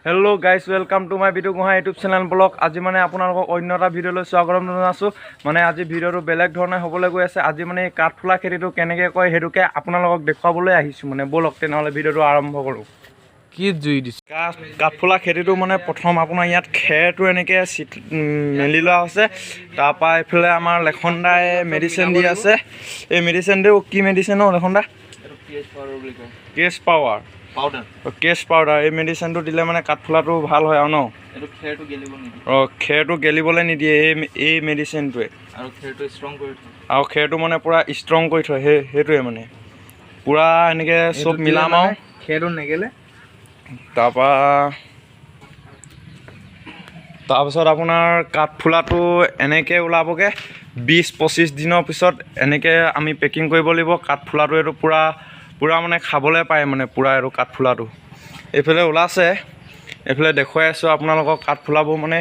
Hello' guys welcome to my Bitu Gohain YouTube channel blog. আজি মানে আপোনালোকক অন্য এটা ভিডিঅ'লৈ স্বাগতম জনাইছোঁ। মানে আজি ভিডিঅ'টো বেলেগ ধৰণে হ'বলৈ গৈ আছে। আজি মানে কাঠফুলা খেতিটো কেনেকৈ কৰে সেইটোকে আপোনালোকক দেখুৱাবলৈ আহিছোঁ। মানে ব'লক তেনেহ'লে ভিডিঅ'টো আৰম্ভ কৰোঁ। কি জুই দিছে? কাঠফুলা খেতিটো মানে প্ৰথম আপোনাৰ ইয়াত খেৰটো এনেকৈ মেলি লোৱা হৈছে। তাৰপৰা এইফালে আমাৰ লেখনদাই মেডিচিন দি আছে। এই মেডিচিনটো কি মেডিচিন ন লেখনদা? কেছ পাৱাৰ কেছ পাউডাৰ। এই মেডিচিনটো দিলে মানে কাঠফুলাটো ভাল হয় আৰু ন? খেৰটো গেলিবলৈ নিদিয়ে এই মেডিচিনটোৱে। আৰু খেৰটো মানে পূৰা ষ্ট্ৰং কৰি থয়। সেইটোৱে মানে পূৰা এনেকৈ চব মিলাম আৰু খেৰটো নেগেলে। তাৰপিছত আপোনাৰ কাঠফুলাটো এনেকৈ ওলাবগৈ 20-25 দিনৰ পিছত। এনেকৈ আমি পেকিং কৰিব লাগিব। কাঠফুলাটো এইটো পূৰা মানে খাবলৈ পায় মানে পূৰা এইটো কাঠফুলাটো। এইফালে ওলাইছে, এইফালে দেখুৱাই আছোঁ আপোনালোকক কাঠফুলাবোৰ। মানে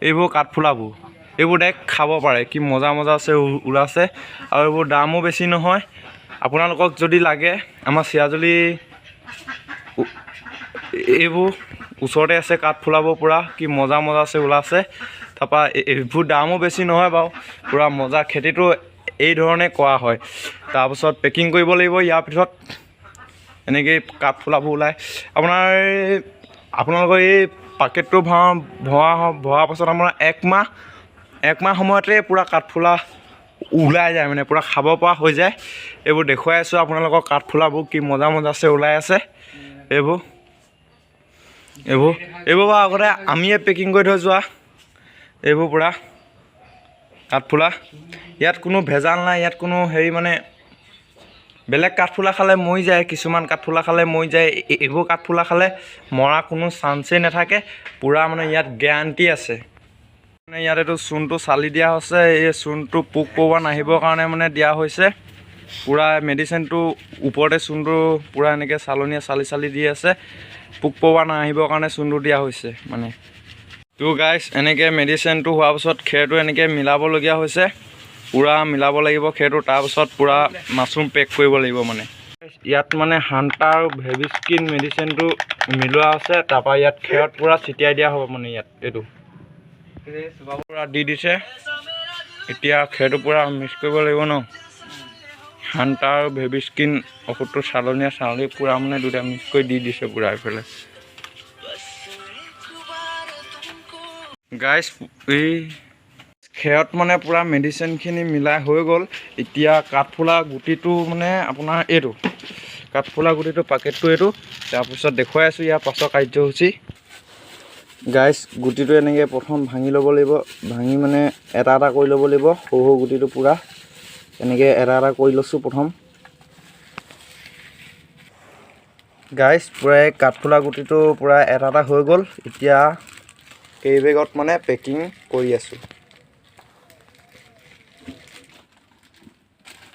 এইবোৰ কাঠফুলাবোৰ এইবোৰ ডাইৰেক্ট খাব পাৰে। কি মজা আছে ওলাইছে। আৰু এইবোৰ দামো বেছি নহয়। আপোনালোকক যদি লাগে আমাৰ চিৰাজুলি এইবোৰ ওচৰতে আছে কাঠফুলাবোৰ। পূৰা কি মজা আছে ওলাইছে। তাৰপৰা এইবোৰ দামো বেছি নহয় বাৰু। পূৰা মজা খেতিটো এই ধৰণে কৰা হয়। তাৰপিছত পেকিং কৰিব লাগিব। ইয়াৰ পিছত এনেকৈ কাঠফুলাবোৰ ওলায়। আপোনালোকৰ এই পাকেটটো ভৰাৰ পাছত আপোনাৰ এক মাহ সময়তে পূৰা কাঠফুলা ওলাই যায়। মানে পূৰা খাব পৰা হৈ যায়। এইবোৰ দেখুৱাই আছোঁ আপোনালোকক কাঠফুলাবোৰ কি মজা আছে ওলাই আছে। এইবোৰ বাৰু আগতে আমিয়ে পেকিং কৰি থৈ যোৱা। এইবোৰ পূৰা কাঠফুলা। ইয়াত কোনো ভেজাল নাই। ইয়াত কোনো মানে বেলেগ কাঠফুলা খালে মৰি যায়। কিছুমান কাঠফুলা খালে মৰি যায়। এইবোৰ কাঠফুলা খালে মৰা কোনো চান্সেই নাথাকে। পূৰা মানে ইয়াত গেৰাণ্টি আছে। মানে ইয়াত এইটো চূণটো চালি দিয়া হৈছে। এই চূণটো পোক পৰুৱা নাহিবৰ কাৰণে মানে দিয়া হৈছে। পূৰা মেডিচিনটো ওপৰতে চূণটো পূৰা এনেকৈ চালি দি আছে। পোক পৰুৱা নাহিবৰ কাৰণে চূণটো দিয়া হৈছে মানে। তো গাইজ এনেকৈ মেডিচিনটো হোৱাৰ পিছত খেৰটো এনেকৈ মিলাবলগীয়া হৈছে। পূৰা মিলাব লাগিব খেৰটো। তাৰপিছত পূৰা মাছৰুম পেক কৰিব লাগিব। মানে ইয়াত মানে হাণ্টাৰ আৰু ভেবিস্কিন মেডিচিনটো মিলোৱা আছে। তাৰপৰা ইয়াত খেৰত পূৰা ছটিয়াই দিয়া হ'ব। মানে ইয়াত এইটো পূৰা দি দিছে। এতিয়া খেৰটো পূৰা মিক্স কৰিব লাগিব ন। হাণ্টাৰ আৰু ভেবিস্কিন ঔষধটো চালি পূৰা মানে দুটা মিক্স কৰি দি দিছে পূৰা এইফালে। গাইজ এই খেৰত মানে পূৰা মেডিচিনখিনি মিলাই হৈ গ'ল। এতিয়া কাঠফুলা গুটিটো মানে আপোনাৰ এইটো কাঠফুলা গুটিটো পাকেটটো এইটো। তাৰপিছত দেখুৱাই আছোঁ ইয়াৰ পাছৰ কাৰ্যসূচী। গাইজ গুটিটো এনেকৈ প্ৰথম ভাঙি ল'ব লাগিব। ভাঙি মানে এটা কৰি ল'ব লাগিব। সৰু গুটিটো পূৰা এনেকৈ এটা কৰি লৈছোঁ প্ৰথম। গাইজ পূৰা এই কাঠফুলা গুটিটো পূৰা এটা হৈ গ'ল। এতিয়া এই বেগত মানে পেকিং কৰি আছোঁ।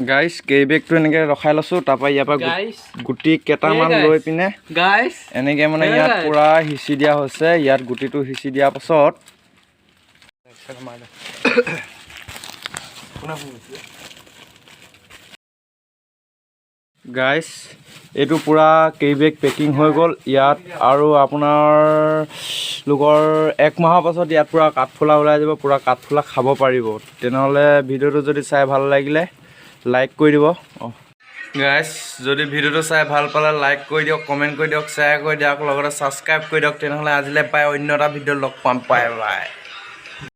গাইজ কেৰিবেগটো এনেকৈ ৰখাই লৈছোঁ। তাৰপৰা ইয়াৰ পৰা গুটি কেইটামান লৈ পিনে এনেকৈ মানে ইয়াত পূৰা সিঁচি দিয়া হৈছে। ইয়াত গুটিটো সিঁচি দিয়াৰ পাছত গাইজ এইটো পূৰা কেৰিবেগ পেকিং হৈ গ'ল। ইয়াত আৰু আপোনালোকৰ 1 মাহৰ পাছত ইয়াত পূৰা কাঠফুলা ওলাই যাব। পূৰা কাঠফুলা খাব পাৰিব। তেনেহ'লে ভিডিঅ'টো যদি চাই ভাল লাগিলে লাইক কৰি দিব। গাইজ যদি ভিডিঅ'টো চাই ভাল পালে লাইক কৰি দিয়ক, কমেণ্ট কৰি দিয়ক, শ্বেয়াৰ কৰি দিয়ক, লগতে ছাবস্ক্ৰাইব কৰি দিয়ক। তেনেহ'লে আজিলৈ পাই অন্য এটা ভিডিঅ'ত লগ পাম। Bye bye.